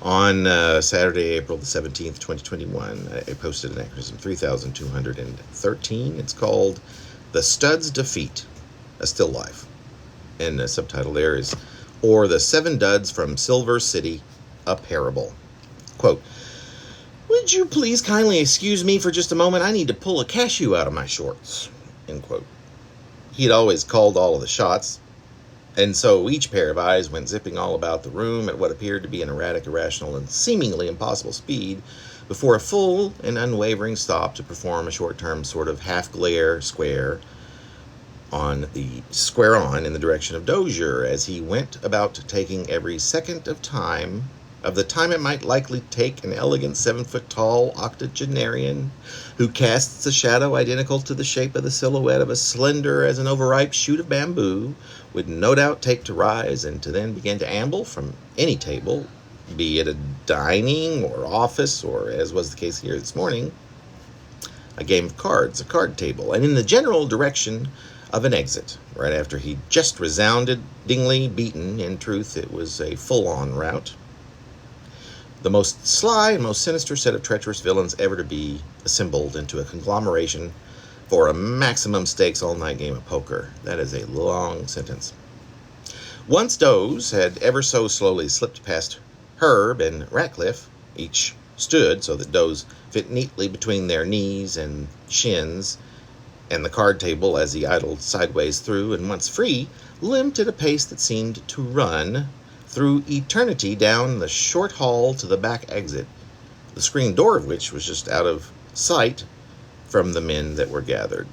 On Saturday, April the 17th, 2021, I posted Anachronism 3213. It's called The Stud's Defeat, a still life. And the subtitle there is, or the 7 Duds from Silver City, a Parable. Quote, would you please kindly excuse me for just a moment? I need to pull a cashew out of my shorts. End quote. He had always called all of the shots, and so each pair of eyes went zipping all about the room at what appeared to be an erratic, irrational, and seemingly impossible speed before a full and unwavering stop to perform a short-term sort of half-glare square on in the direction of Dozier as he went about taking every second of the time it might likely take an elegant 7-foot-tall octogenarian who casts a shadow identical to the shape of the silhouette of a slender as an overripe shoot of bamboo would no doubt take to rise and to then begin to amble from any table, be it a dining or office or, as was the case here this morning, a game of cards, a card table, and in the general direction of an exit, right after he just resoundingly beaten. In truth, it was a full-on rout. The most sly and most sinister set of treacherous villains ever to be assembled into a conglomeration for a maximum stakes all-night game of poker. That is a long sentence. Once Doze had ever so slowly slipped past Herb and Ratcliffe, each stood so that Doze fit neatly between their knees and shins and the card table as he idled sideways through, and once free, limped at a pace that seemed to run through eternity down the short hall to the back exit, the screen door of which was just out of sight from the men that were gathered.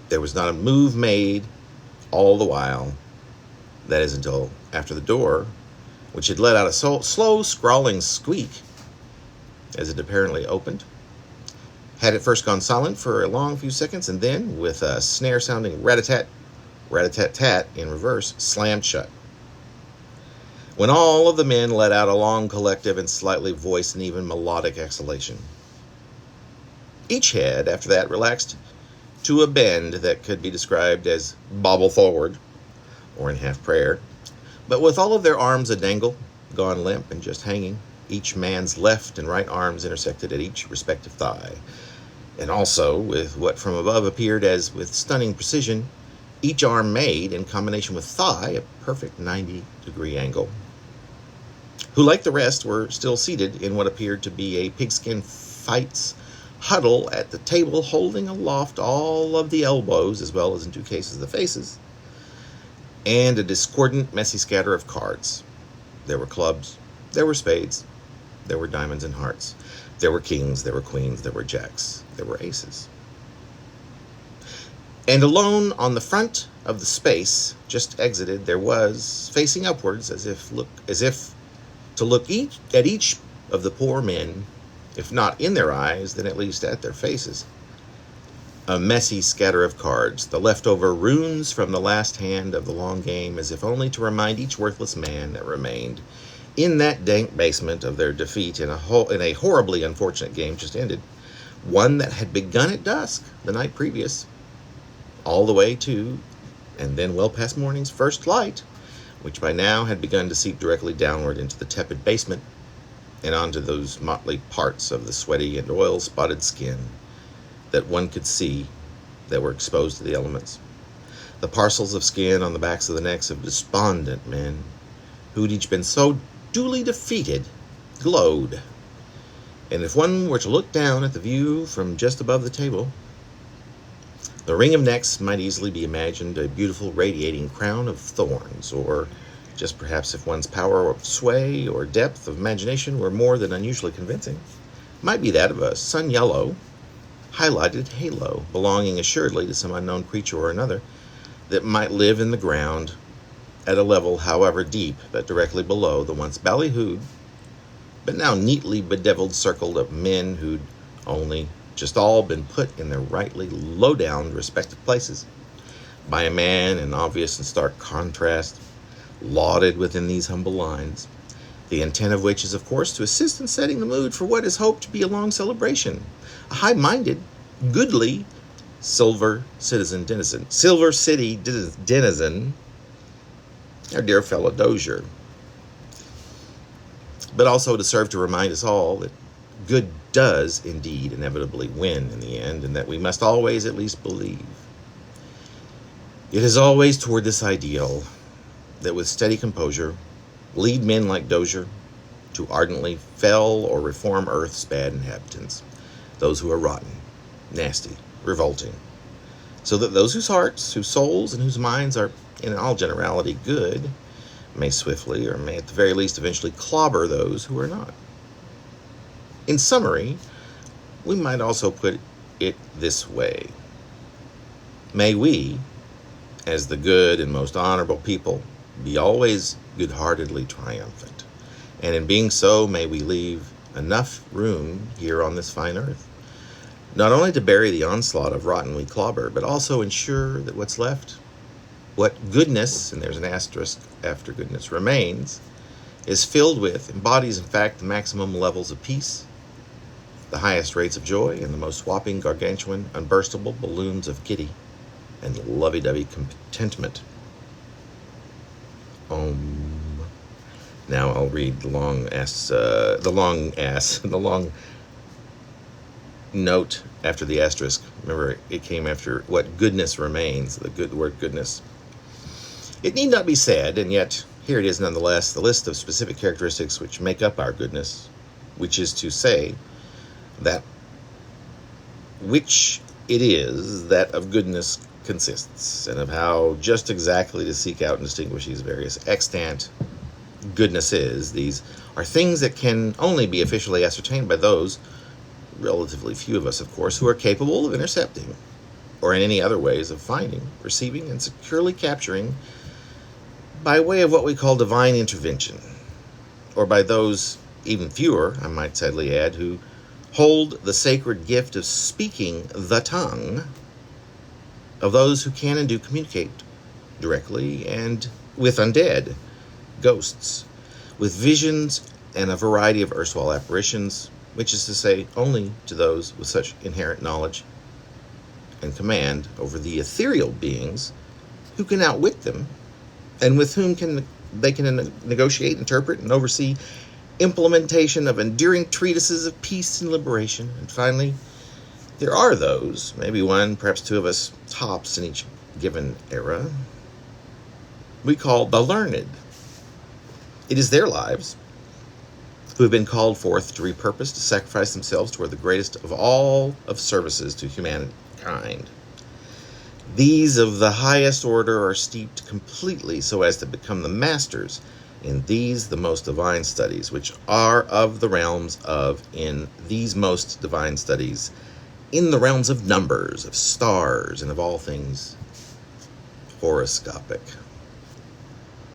There was not a move made all the while, that is until after the door, which had let out a slow, scrawling squeak as it apparently opened, had at first gone silent for a long few seconds, and then, with a snare-sounding rat-a-tat, rat-a-tat-tat in reverse, slammed shut. When all of the men let out a long, collective, and slightly voiced and even melodic exhalation. Each head, after that, relaxed to a bend that could be described as bobble forward, or in half prayer, but with all of their arms a-dangle, gone limp and just hanging, each man's left and right arms intersected at each respective thigh, and also with what from above appeared as, with stunning precision, each arm made, in combination with thigh, a perfect 90-degree angle, who, like the rest, were still seated in what appeared to be a pigskin fight's huddle at the table, holding aloft all of the elbows, as well as in 2 cases the faces, and a discordant, messy scatter of cards. There were clubs, there were spades, there were diamonds and hearts, there were kings, there were queens, there were jacks, there were aces. And alone on the front of the space just exited, there was, facing upwards, as if to look at each of the poor men, if not in their eyes, then at least at their faces, a messy scatter of cards, the leftover runes from the last hand of the long game, as if only to remind each worthless man that remained in that dank basement of their defeat in a horribly unfortunate game just ended, one that had begun at dusk the night previous, all the way to, and then well past morning's first light, which by now had begun to seep directly downward into the tepid basement and onto those motley parts of the sweaty and oil-spotted skin that one could see that were exposed to the elements. The parcels of skin on the backs of the necks of despondent men, who'd each been so duly defeated, glowed. And if one were to look down at the view from just above the table, the ring of necks might easily be imagined a beautiful radiating crown of thorns, or just perhaps if one's power of sway or depth of imagination were more than unusually convincing, might be that of a sun-yellow, highlighted halo, belonging assuredly to some unknown creature or another, that might live in the ground at a level however deep, but directly below the once ballyhooed, but now neatly bedeviled circle of men who'd only just all been put in their rightly low-down respective places by a man in obvious and stark contrast, lauded within these humble lines, the intent of which is, of course, to assist in setting the mood for what is hoped to be a long celebration, a high-minded, goodly, Silver City denizen, our dear fellow Dozier. but also to serve to remind us all that good does indeed inevitably win in the end, and that we must always at least believe. It is always toward this ideal that with steady composure lead men like Dozier to ardently fell or reform Earth's bad inhabitants, those who are rotten, nasty, revolting, so that those whose hearts, whose souls, and whose minds are in all generality good may swiftly, or may at the very least eventually, clobber those who are not. In summary, we might also put it this way. May we, as the good and most honorable people, be always good-heartedly triumphant, and in being so, may we leave enough room here on this fine earth, not only to bury the onslaught of rotten we clobber, but also ensure that what's left, what goodness, and there's an asterisk after goodness, remains, is filled with, embodies in fact the maximum levels of peace, the highest rates of joy, and the most whopping, gargantuan, unburstable balloons of kitty and lovey-dovey contentment. Now I'll read the long note after the asterisk. Remember, it came after what goodness remains, the word goodness. It need not be said, and yet here it is nonetheless, the list of specific characteristics which make up our goodness, which is to say, that which it is that of goodness consists, and of how just exactly to seek out and distinguish these various extant goodnesses. These are things that can only be officially ascertained by those, relatively few of us of course, who are capable of intercepting, or in any other ways of finding, receiving, and securely capturing by way of what we call divine intervention, or by those, even fewer, I might sadly add, who hold the sacred gift of speaking the tongue of those who can and do communicate directly and with undead, ghosts, with visions and a variety of erstwhile apparitions, which is to say, only to those with such inherent knowledge and command over the ethereal beings who can outwit them, and with whom they can negotiate, interpret, and oversee implementation of enduring treatises of peace and liberation. And finally, there are those, maybe one, perhaps two of us tops in each given era, we call the learned. It is their lives who have been called forth to repurpose, to sacrifice themselves toward the greatest of all of services to humankind. These of the highest order are steeped completely so as to become the masters in these the most divine studies, which are of the realms of, in these most divine studies, in the realms of numbers, of stars, and of all things horoscopic.